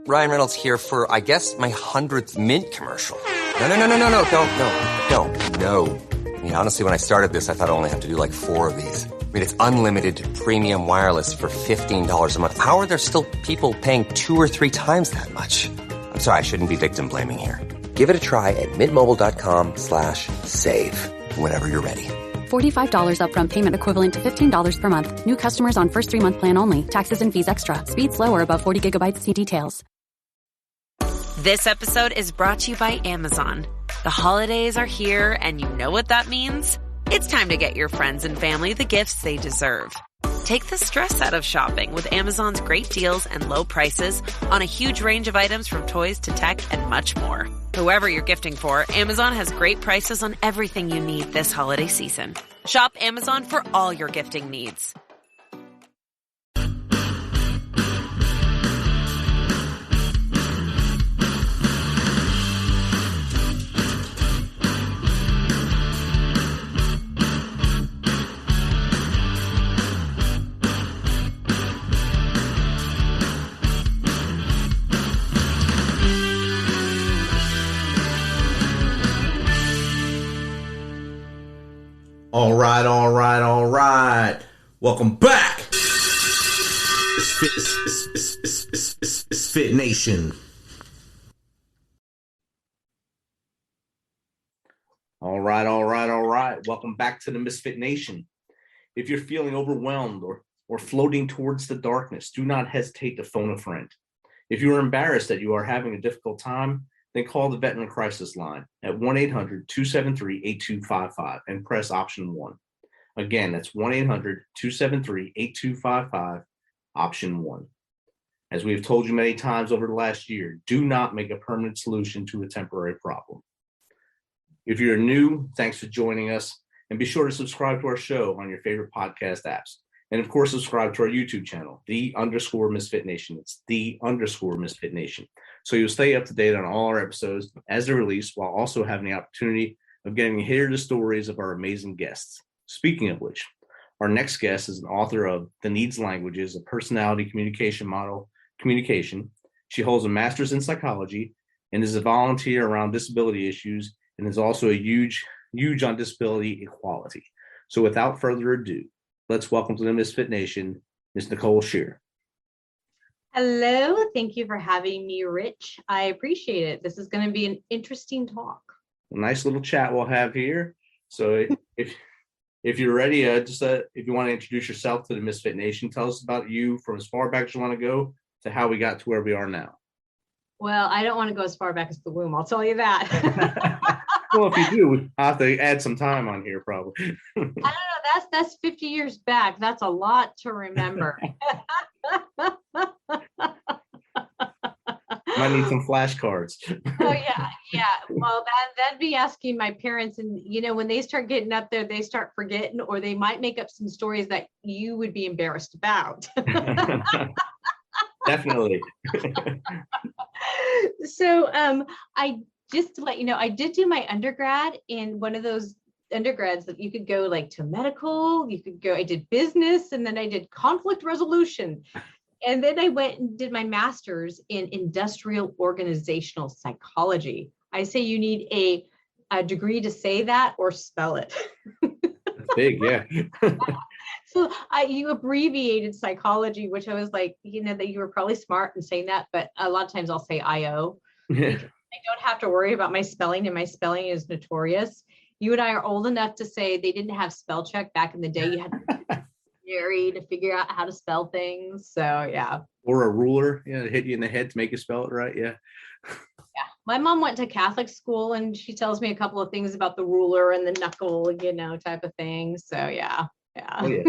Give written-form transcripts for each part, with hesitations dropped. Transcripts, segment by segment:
Ryan Reynolds here for, I guess, my 100th Mint commercial. No, don't. No. I mean, honestly, when I started this, I thought I only have to do like 4 of these. I mean, it's unlimited premium wireless for $15 a month. How are there still people paying 2 or 3 times that much? I'm sorry, I shouldn't be victim blaming here. Give it a try at mintmobile.com/save. Whenever you're ready. $45 upfront payment equivalent to $15 per month. New customers on first 3-month plan only. Taxes and fees extra. Speed slower above 40 gigabytes. See details. This episode is brought to you by Amazon. The holidays are here, and you know what that means. It's time to get your friends and family the gifts they deserve. Take the stress out of shopping with Amazon's great deals and low prices on a huge range of items from toys to tech and much more. Whoever you're gifting for, Amazon has great prices on everything you need this holiday season. Shop Amazon for all your gifting needs. All right. Welcome back. It's Fit Nation. All right. Welcome back to the Misfit Nation. If you're feeling overwhelmed or floating towards the darkness, do not hesitate to phone a friend. If you are embarrassed that you are having a difficult time, then call the Veteran Crisis Line at 1-800-273-8255 and press option 1. Again, that's 1-800-273-8255, option 1. As we have told you many times over the last year, do not make a permanent solution to a temporary problem. If you're new, thanks for joining us, and be sure to subscribe to our show on your favorite podcast apps. And of course, subscribe to our YouTube channel, _Misfit Nation. It's _Misfit Nation. So you'll stay up to date on all our episodes as they're released, while also having the opportunity of getting to hear the stories of our amazing guests. Speaking of which, our next guest is an author of The Needs Languages, a personality communication model, communication. She holds a master's in psychology and is a volunteer around disability issues, and is also a huge on disability equality. So without further ado, let's welcome to the Misfit Nation, Ms. Nicole Shir. Hello, thank you for having me, Rich. I appreciate it. This is going to be an interesting talk. A nice little chat we'll have here. So if you're ready, if you want to introduce yourself to the Misfit Nation, tell us about you from as far back as you want to go to how we got to where we are now. Well, I don't want to go as far back as the womb, I'll tell you that. Well, if you do, I'll have to add some time on here probably. I don't know, that's 50 years back. That's a lot to remember. Might need some flashcards. Oh yeah. Well, that'd be asking my parents, and when they start getting up there, they start forgetting, or they might make up some stories that you would be embarrassed about. Definitely. So I just to let you know, I did do my undergrad in one of those undergrads that you could go like to medical, I did business, and then I did conflict resolution. And then I went and did my master's in industrial organizational psychology. I say you need a degree to say that or spell it. That's big, yeah. So you abbreviated psychology, which I was like, that you were probably smart in saying that, but a lot of times I'll say IO. I don't have to worry about my spelling, and my spelling is notorious. You and I are old enough to say they didn't have spell check back in the day. You had to to figure out how to spell things. So yeah. Or a ruler, to hit you in the head to make you spell it right. Yeah. Yeah. My mom went to Catholic school, and she tells me a couple of things about the ruler and the knuckle, type of thing. So yeah. Oh, yeah.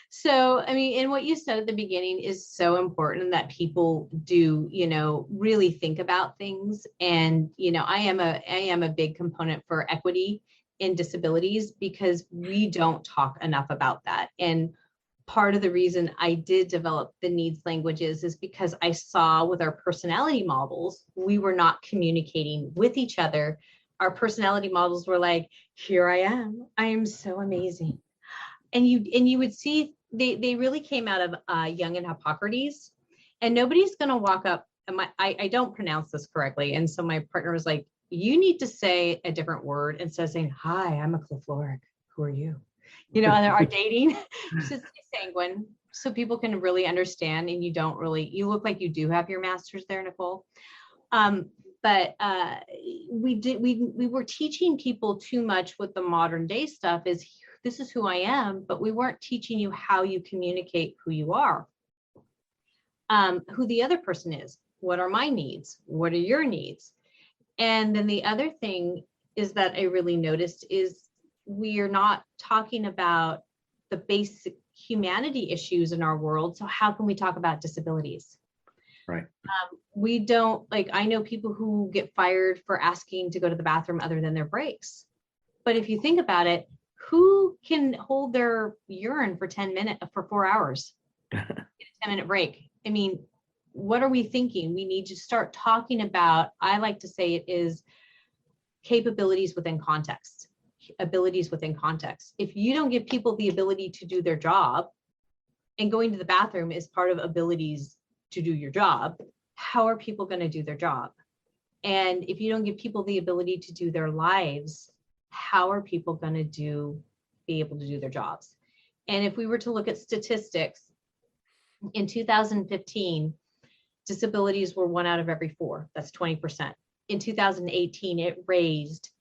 So, and what you said at the beginning is so important, that people do, really think about things. And, I am a big component for equity in disabilities, because we don't talk enough about that. And part of the reason I did develop the needs languages is because I saw with our personality models, we were not communicating with each other. Our personality models were like, here I am so amazing. And you would see they really came out of Young and Hippocrates, and nobody's going to walk up. And I don't pronounce this correctly, and so my partner was like, "You need to say a different word instead of saying, 'Hi, I'm a clifloric. Who are you?'" And are dating. Just say sanguine, so people can really understand. And you look like you do have your master's there, Nicole. But we were teaching people too much with the modern day stuff. This is who I am, but we weren't teaching you how you communicate who you are, who the other person is. What are my needs? What are your needs? And then the other thing is that I really noticed is we are not talking about the basic humanity issues in our world. So how can we talk about disabilities? Right. We don't, like, I know people who get fired for asking to go to the bathroom other than their breaks. But if you think about it, who can hold their urine for 10 minutes, for 4 hours, get a 10-minute break? I mean, what are we thinking? We need to start talking about, I like to say it is capabilities within context, abilities within context. If you don't give people the ability to do their job, and going to the bathroom is part of abilities to do your job, how are people going to do their job? And if you don't give people the ability to do their lives, how are people going to be able to do their jobs? And if we were to look at statistics, in 2015, disabilities were 1 out of every 4. That's 20%. In 2018, it raised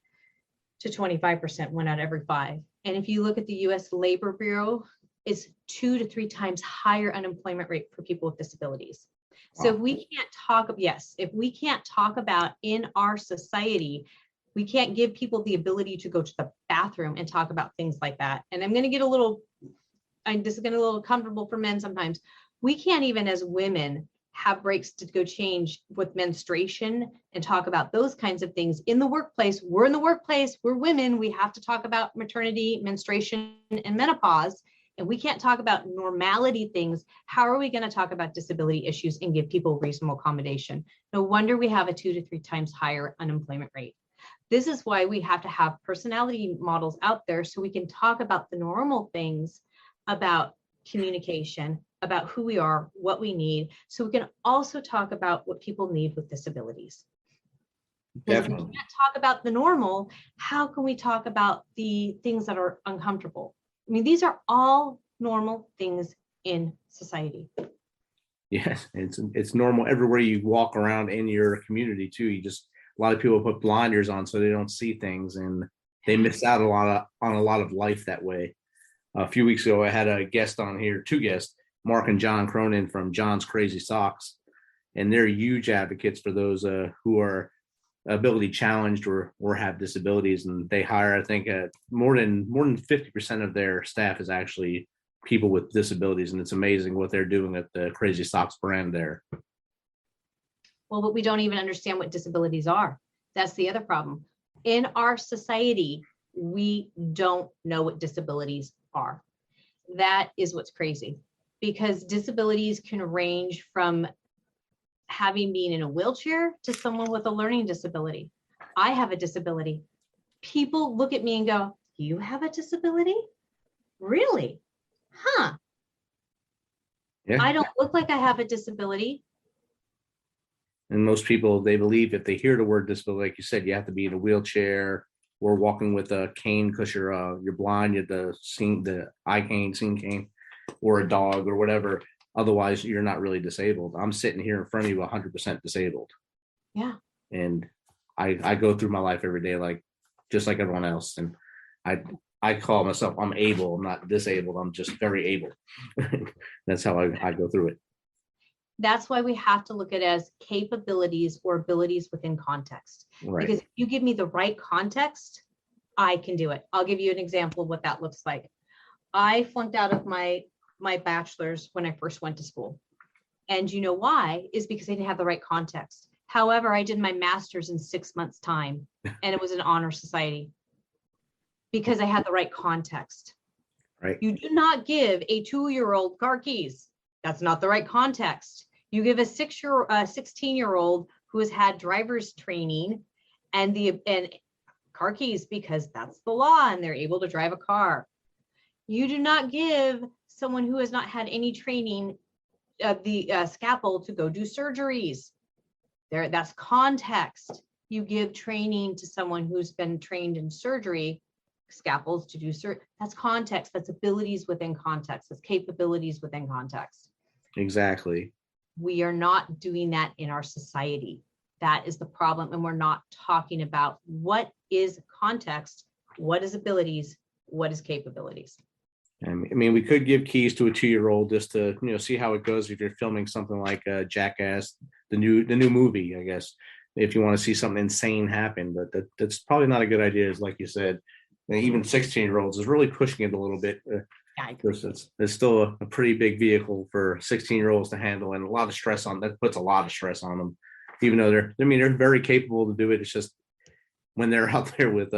to 25%, 1 out of every 5. And if you look at the US Labor Bureau, it's 2 to 3 times higher unemployment rate for people with disabilities. So if we can't talk about in our society, we can't give people the ability to go to the bathroom and talk about things like that. And I'm going to get this is going to get a little comfortable for men sometimes. We can't even as women have breaks to go change with menstruation and talk about those kinds of things in the workplace. We're in the workplace, we're women, we have to talk about maternity, menstruation, and menopause. And we can't talk about normality things. How are we going to talk about disability issues and give people reasonable accommodation? No wonder we have a 2 to 3 times higher unemployment rate. This is why we have to have personality models out there so we can talk about the normal things about communication, about who we are, what we need, so we can also talk about what people need with disabilities. Because if we can't talk about the normal, how can we talk about the things that are uncomfortable? I mean, these are all normal things in society. Yes, it's normal everywhere you walk around in your community too. A lot of people put blinders on so they don't see things, and they miss out on a lot of life that way. A few weeks ago, I had a guest on here, 2 guests, Mark and John Cronin from John's Crazy Socks, and they're huge advocates for those who are ability challenged or have disabilities, and they hire, I think, more than 50% of their staff is actually people with disabilities, and it's amazing what they're doing at the Crazy Socks brand there. Well, but we don't even understand what disabilities are. That's the other problem. In our society, we don't know what disabilities are. That is what's crazy, because disabilities can range from having been in a wheelchair to someone with a learning disability. I have a disability. People look at me and go, "You have a disability? Really? Huh? Yeah. I don't look like I have a disability." And most people, they believe if they hear the word disability, like you said, you have to be in a wheelchair or walking with a cane because you're blind, you have the eye cane, seeing cane, or a dog or whatever. Otherwise, you're not really disabled. I'm sitting here in front of you 100% disabled. Yeah. And I go through my life every day just like everyone else. And I call myself, I'm able. I'm not disabled. I'm just very able. That's how I go through it. That's why we have to look at it as capabilities or abilities within context. Right. Because if you give me the right context, I can do it. I'll give you an example of what that looks like. I flunked out of my bachelor's when I first went to school. And you know why? Is because I didn't have the right context. However, I did my master's in 6 months' time, and it was an honor society because I had the right context. Right. You do not give a 2-year-old car keys. That's not the right context. You give a 16-year-old who has had driver's training and car keys because that's the law and they're able to drive a car. You do not give someone who has not had any training of the scalpel to go do surgeries. That's context. You give training to someone who's been trained in surgery, scalpels to do that's context. That's abilities within context. That's capabilities within context. Exactly. We are not doing that in our society. That is the problem. And we're not talking about what is context, what is abilities, what is capabilities. I mean, we could give keys to a 2-year-old just to, see how it goes if you're filming something like Jackass, the new movie, I guess, if you want to see something insane happen. But that's probably not a good idea, as like you said. And even 16-year-olds is really pushing it a little bit. It's still a pretty big vehicle for 16-year-olds to handle, and a lot of stress that puts a lot of stress on them, even though they're very capable to do it. It's just when they're out there with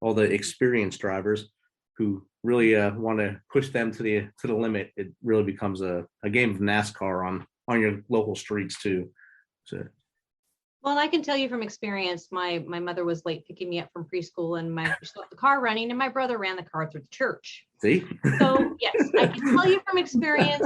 all the experienced drivers who really want to push them to the limit, it really becomes a game of NASCAR on your local streets too. So. Well, I can tell you from experience, my mother was late picking me up from preschool, and she left the car running, and my brother ran the car through the church. See? So yes, I can tell you from experience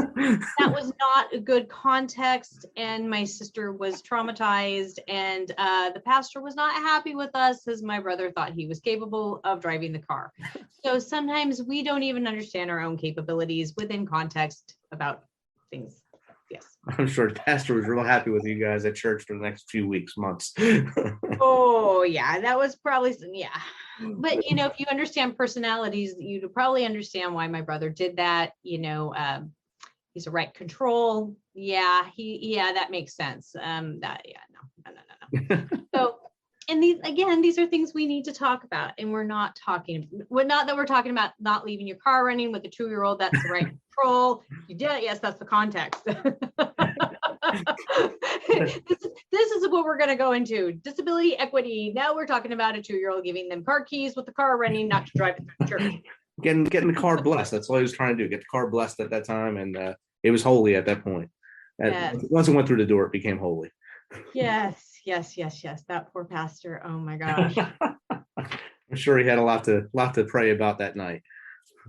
that was not a good context, and my sister was traumatized, and the pastor was not happy with us, as my brother thought he was capable of driving the car. So sometimes we don't even understand our own capabilities within context about things. Yes. I'm sure the pastor was real happy with you guys at church for the next few weeks, months. Oh yeah, that was probably But if you understand personalities, you'd probably understand why my brother did that. He's a right control. Yeah, that makes sense. No. So, and these are things we need to talk about, and we're not talking about not leaving your car running with a 2-year-old. That's the right control. You did it. Yes, that's the context. This is what we're going to go into. Disability equity. Now we're talking about a 2-year-old giving them car keys with the car running, not to drive it through church. Getting the car blessed. That's all he was trying to do. Get the car blessed at that time, and it was holy at that point. Yes. Once it went through the door, it became holy. Yes. That poor pastor. Oh my gosh. I'm sure he had a lot to pray about that night.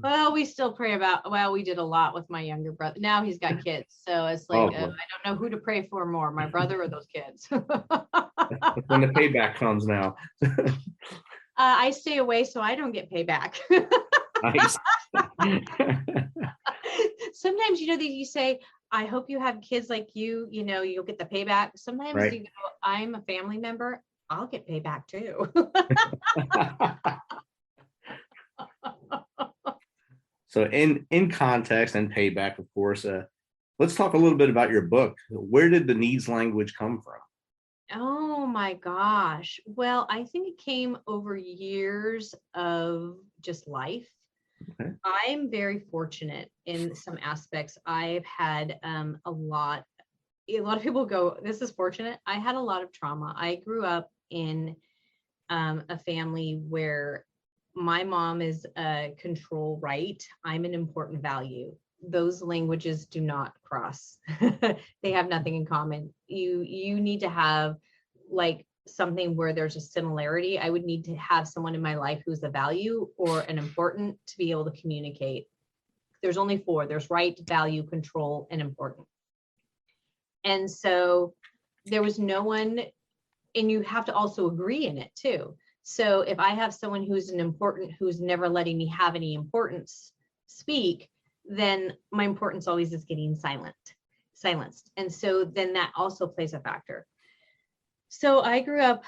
Well, we still pray about. Well, we did a lot with my younger brother. Now he's got kids, so it's like I don't know who to pray for more, my brother or those kids. When the payback comes now. I stay away so I don't get payback. Nice. Sometimes you say, I hope you have kids like you'll get the payback. Sometimes right. You go, I'm a family member, I'll get payback too. So in context and payback, of course, let's talk a little bit about your book. Where did the needs language come from? Oh my gosh. Well, I think it came over years of just life. Okay. I'm very fortunate in some aspects. I've had a lot of people go, this is fortunate. I had a lot of trauma. I grew up in a family where my mom is a control right. I'm an important value. Those languages do not cross. They have nothing in common. You need to have like something where there's a similarity. I would need to have someone in my life who's a value or an important to be able to communicate. There's only 4. There's right, value, control, and important. And so there was no one, and you have to also agree in it too. So if I have someone who's who's never letting me have any importance speak, then my importance always is getting silenced. And so then that also plays a factor. So I grew up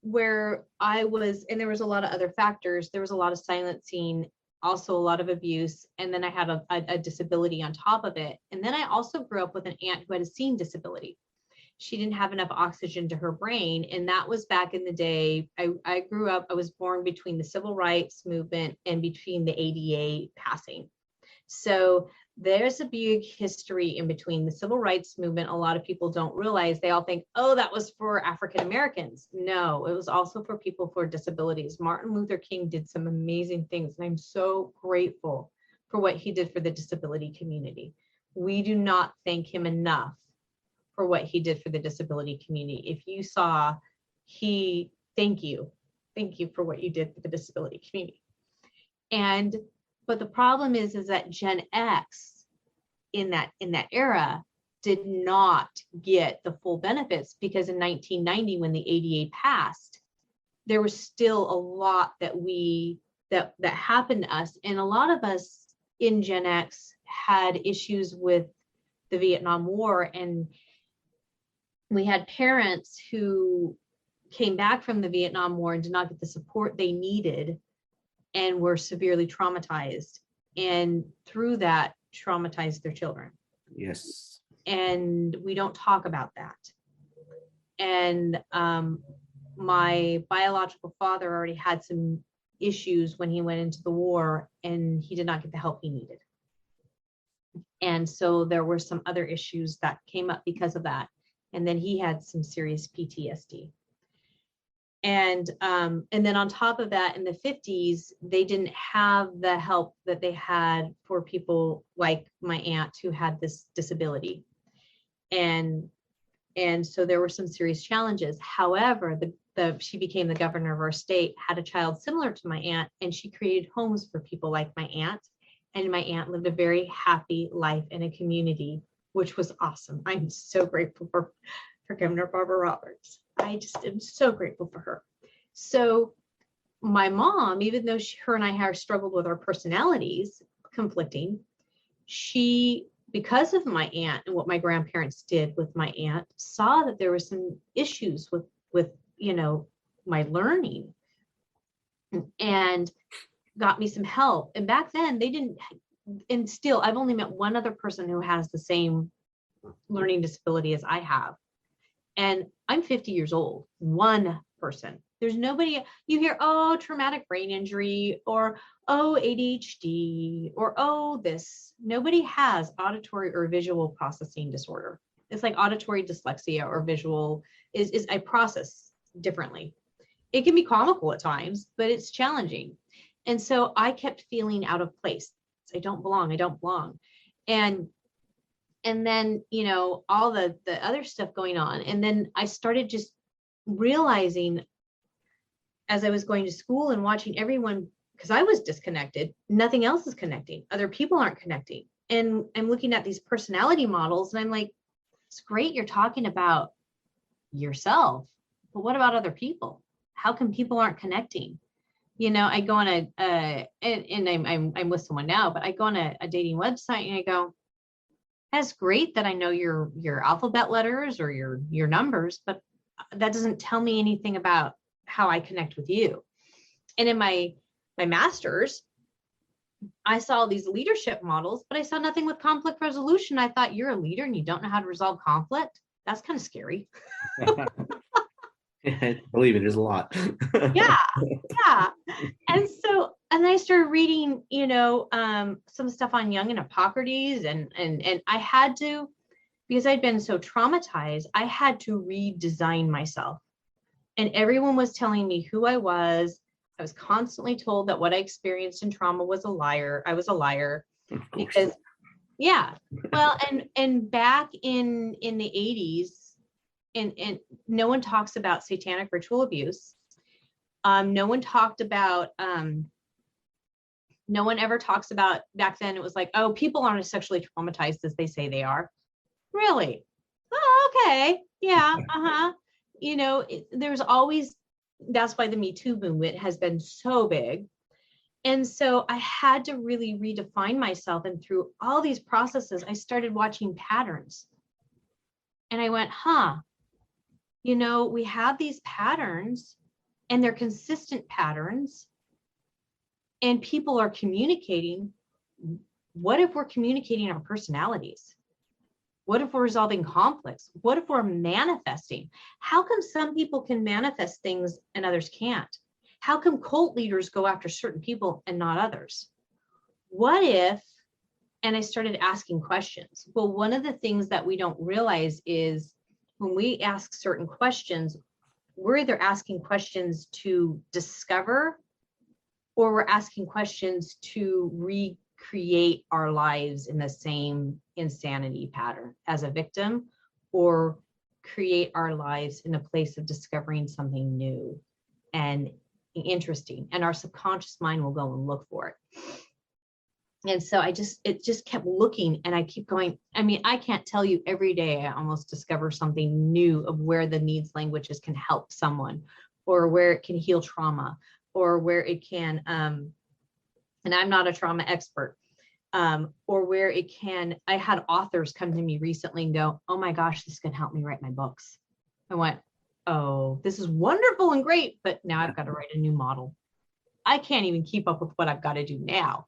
where I was, and there was a lot of other factors. There was a lot of silencing, also a lot of abuse. And then I had a disability on top of it. And then I also grew up with an aunt who had a seeing disability. She didn't have enough oxygen to her brain. And that was back in the day. I was born between the civil rights movement and between the ADA passing. So there's a big history in between the civil rights movement. A lot of people don't realize. They all think, oh, that was for African Americans. No, it was also for people with disabilities. Martin Luther King did some amazing things. And I'm so grateful for what he did for the disability community. We do not thank him enough for what he did for the disability community. If you saw, thank you for what you did for the disability community. But the problem is that Gen X in that era did not get the full benefits, because in 1990, when the ADA passed, there was still a lot that happened to us. And a lot of us in Gen X had issues with the Vietnam War, and we had parents who came back from the Vietnam War and did not get the support they needed and were severely traumatized, and through that traumatized their children. Yes. And we don't talk about that. And my biological father already had some issues when he went into the war, and he did not get the help he needed. And so there were some other issues that came up because of that. And then he had some serious PTSD. And then on top of that, in the 50s, they didn't have the help that they had for people like my aunt who had this disability. And so there were some serious challenges. However, she became the governor of our state, had a child similar to my aunt, and she created homes for people like my aunt. And my aunt lived a very happy life in a community, which was awesome. I'm so grateful for Governor Barbara Roberts. I just am so grateful for her. So my mom, even though her and I struggled with our personalities conflicting, she, because of my aunt and what my grandparents did with my aunt, saw that there were some issues with my learning, and got me some help. And back then they didn't, and still I've only met one other person who has the same learning disability as I have. And I'm 50 years old, one person. There's nobody. You hear, oh, traumatic brain injury, or oh, ADHD, or oh, this. Nobody has auditory or visual processing disorder. It's like auditory dyslexia or visual is I process differently. It can be comical at times, but it's challenging. And so I kept feeling out of place. I don't belong. And then, all the other stuff going on. And then I started just realizing, as I was going to school and watching everyone, because I was disconnected, nothing else is connecting. Other people aren't connecting. And I'm looking at these personality models, and I'm like, it's great you're talking about yourself, but what about other people? How come people aren't connecting? I go on and I'm with someone now, but I go on a dating website and I go, that's great that I know your alphabet letters or your numbers, but that doesn't tell me anything about how I connect with you. And in my master's, I saw these leadership models, but I saw nothing with conflict resolution. I thought, you're a leader and you don't know how to resolve conflict? That's kind of scary. Believe it is a lot. Yeah. And I started reading, some stuff on Jung and Hippocrates, and I had to, because I'd been so traumatized, I had to redesign myself. And everyone was telling me who I was. I was constantly told that what I experienced in trauma was a liar. I was a liar because, yeah. Well, and back in the 80s, and no one talks about satanic ritual abuse. No one ever talks about, back then it was like, oh, people aren't as sexually traumatized as they say they are. Really? Oh, okay. Yeah. There's always, that's why the Me Too movement has been so big. And so I had to really redefine myself. And through all these processes, I started watching patterns. And I went, we have these patterns, and they're consistent patterns, and people are communicating. What if we're communicating our personalities? What if we're resolving conflicts? What if we're manifesting? How come some people can manifest things and others can't? How come cult leaders go after certain people and not others? What if, and I started asking questions. Well, one of the things that we don't realize is when we ask certain questions, we're either asking questions to discover, or we're asking questions to recreate our lives in the same insanity pattern as a victim, or create our lives in a place of discovering something new and interesting. And our subconscious mind will go and look for it. And so it just kept looking, and I keep going. I mean, I can't tell you, every day I almost discover something new of where the needs languages can help someone, or where it can heal trauma, or where it can, and I'm not a trauma expert, or where it can, I had authors come to me recently and go, oh my gosh, this can help me write my books. I went, oh, this is wonderful and great, but now I've got to write a new model. I can't even keep up with what I've got to do now.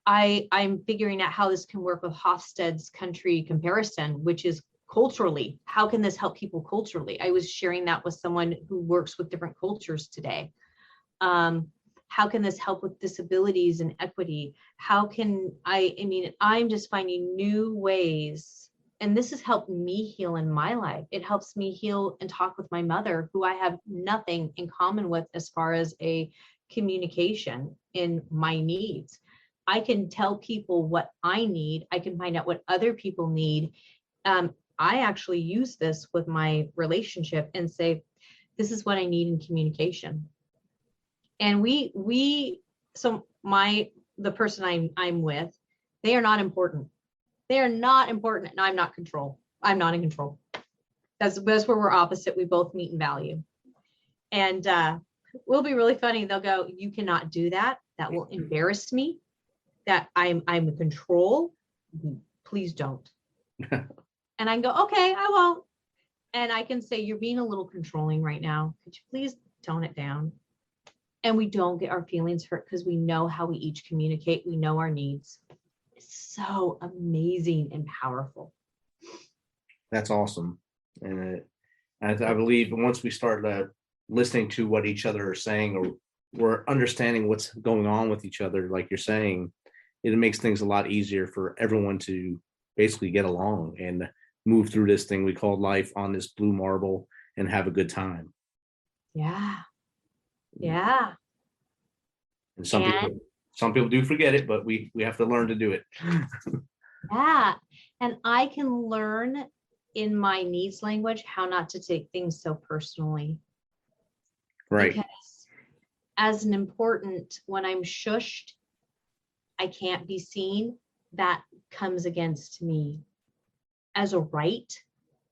I'm figuring out how this can work with Hofstede's country comparison, which is culturally, how can this help people culturally? I was sharing that with someone who works with different cultures today. How can this help with disabilities and equity? How can I mean, I'm just finding new ways, and this has helped me heal in my life. It helps me heal and talk with my mother, who I have nothing in common with as far as a communication in my needs. I can tell people what I need. I can find out what other people need. I actually use this with my relationship and say, this is what I need in communication. And the person I'm with, they are not important. They are not important, and I'm not in control. That's where we're opposite. We both meet in value. And will be really funny. They'll go, you cannot do that. That will embarrass me. That I'm in control. Please don't. And I can go, okay, I won't. And I can say, you're being a little controlling right now. Could you please tone it down? And we don't get our feelings hurt because we know how we each communicate. We know our needs. It's so amazing and powerful. That's awesome. And I believe once we start listening to what each other are saying, or we're understanding what's going on with each other, like you're saying, it makes things a lot easier for everyone to basically get along and move through this thing we call life on this blue marble and have a good time. Yeah. Yeah. And some people do forget it, but we have to learn to do it. Yeah. And I can learn in my needs language how not to take things so personally. Right. Because as an important, when I'm shushed, I can't be seen, that comes against me. As a right,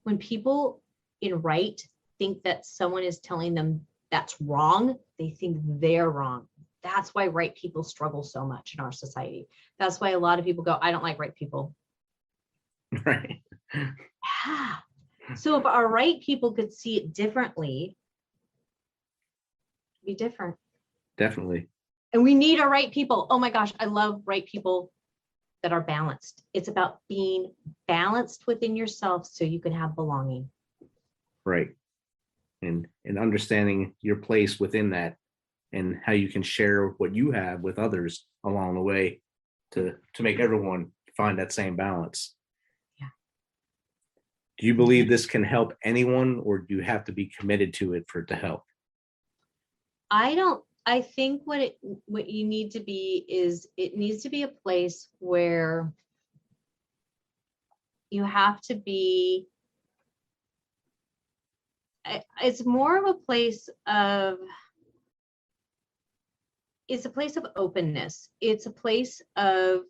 when people in right think that someone is telling them that's wrong, they think they're wrong. That's why right people struggle so much in our society. That's why a lot of people go, I don't like right people. Right. Yeah. So if our right people could see it differently, it'd be different. Definitely. And we need our right people. Oh my gosh, I love right people that are balanced. It's about being balanced within yourself so you can have belonging. Right. And understanding your place within that and how you can share what you have with others along the way to make everyone find that same balance. Yeah. Do you believe this can help anyone, or do you have to be committed to it for it to help? I think what you need to be is, it needs to be a place where you have to be, it's more of a place of, it's a place of openness. It's a place of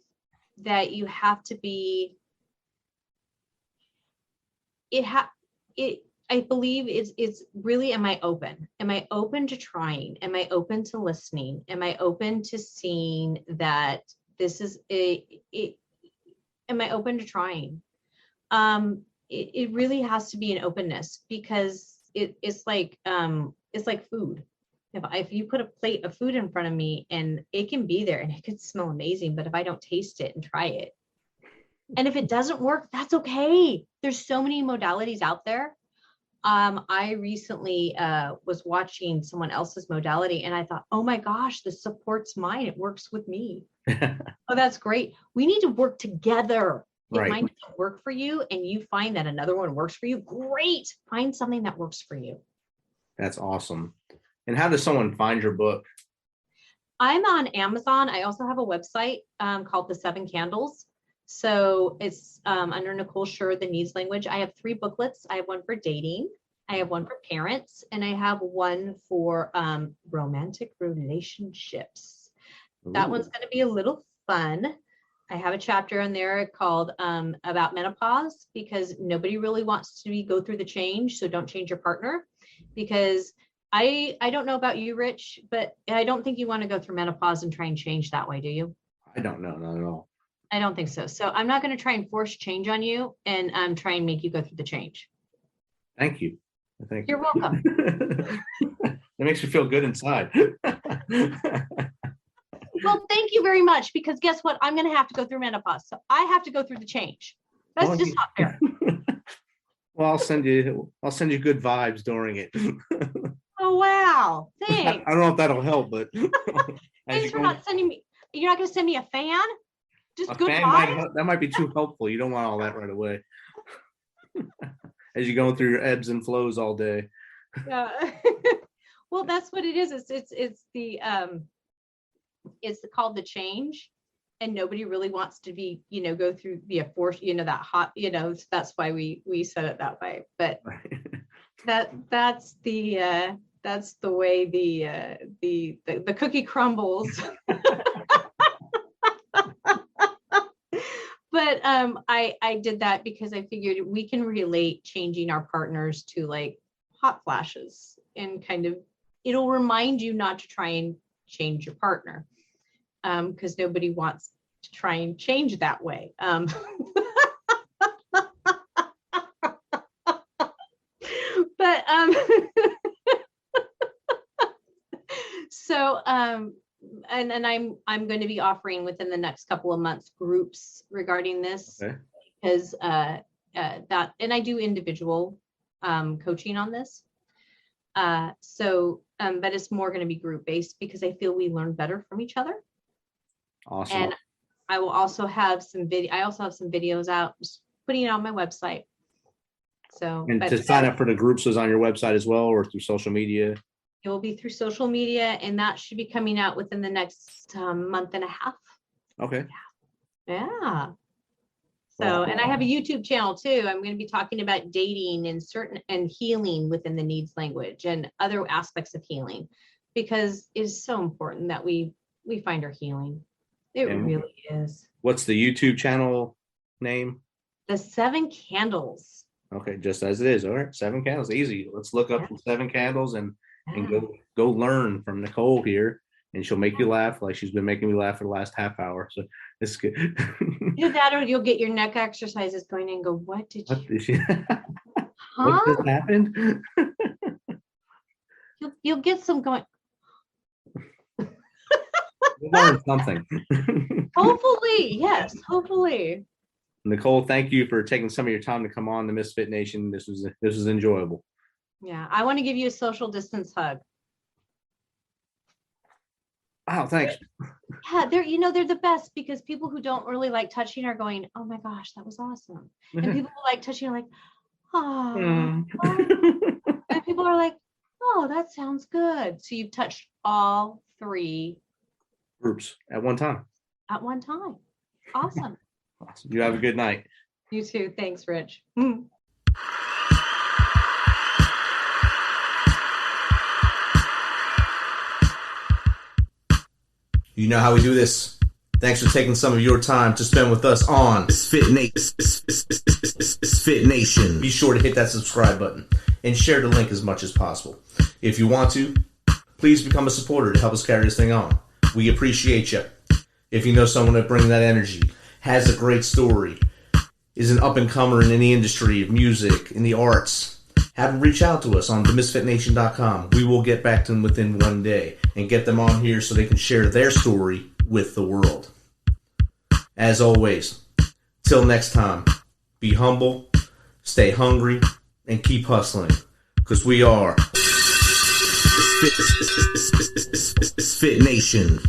that you have to be, I believe it's really, am I open? Am I open to trying? Am I open to listening? Am I open to seeing that this is am I open to trying? It really has to be an openness, because it's like food. If you put a plate of food in front of me and it can be there and it could smell amazing, but if I don't taste it and try it, and if it doesn't work, that's okay. There's so many modalities out there. I recently was watching someone else's modality and I thought, oh my gosh, this supports mine. It works with me. Oh, that's great. We need to work together. If Right. mine doesn't work for you and you find that another one works for you, great. Find something that works for you. That's awesome. And how does someone find your book? I'm on Amazon. I also have a website called The 7 Candles. So it's under Nicole Shir, The Needs Language. I have 3 booklets. I have one for dating, I have one for parents, and I have one for romantic relationships. That one's going to be a little fun. I have a chapter in there called about menopause, because nobody really wants to go through the change. So don't change your partner, because I don't know about you, Rich, but I don't think you want to go through menopause and try and change that way, do you? I don't know, not at all. I don't think so. So I'm not going to try and force change on you and try and make you go through the change. Thank you. You're welcome. It makes me feel good inside. Well, thank you very much, because guess what? I'm going to have to go through menopause. So I have to go through the change. That's just not fair. Well, I'll send you good vibes during it. Oh, wow. Thanks. I don't know if that'll help, but Thanks for not sending me. You're not going to send me a fan? Just a good fan vibes? that might be too helpful. You don't want all that right away. As you're going through your ebbs and flows all day. Yeah. Well, that's what it is. It's called the change, and nobody really wants to be, go through the force, that hot, that's why we said it that way. But that's the way the cookie crumbles. But I did that because I figured we can relate changing our partners to like hot flashes, and kind of it'll remind you not to try and change your partner, because nobody wants to try and change that way. But so and I'm going to be offering within the next couple of months groups regarding this, Okay. because that, and I do individual coaching on this. But it's more going to be group based, because I feel we learn better from each other. Awesome. And I will also have some videos out, just putting it on my website. So, And to sign up for the groups is on your website as well, or through social media? it will be through social media, and that should be coming out within the next month and a half. Okay. Yeah. So, and I have a YouTube channel too. I'm going to be talking about dating and healing within the needs language and other aspects of healing, because it's so important that we find our healing. It really is. What's the YouTube channel name? The 7 Candles. Okay, just as it is. All right, 7 Candles, easy. Let's look up the 7 Candles and go learn from Nicole here, and she'll make you laugh like she's been making me laugh for the last half hour. So it's good. Either that, or you'll get your neck exercises going and go, what did you? What just happened? You'll get some going. We'll learn something. Hopefully, yes, hopefully. Nicole, thank you for taking some of your time to come on the Misfit Nation. This was enjoyable. Yeah, I want to give you a social distance hug. Wow, thanks. Yeah, they're the best, because people who don't really like touching are going, oh my gosh, that was awesome. And people who like touching are like, oh. And people are like, oh, that sounds good. So you've touched all 3 groups at one time. Awesome. Awesome. You have a good night. You too. Thanks, Rich. You know how we do this. Thanks for taking some of your time to spend with us on Fit Nation. Be sure to hit that subscribe button and share the link as much as possible. If you want to, please become a supporter to help us carry this thing on. We appreciate you. If you know someone that brings that energy, has a great story, is an up-and-comer in any industry of music, in the arts, have them reach out to us on themisfitnation.com. We will get back to them within one day and get them on here so they can share their story with the world. As always, till next time, be humble, stay hungry, and keep hustling, because we are Fit Nation.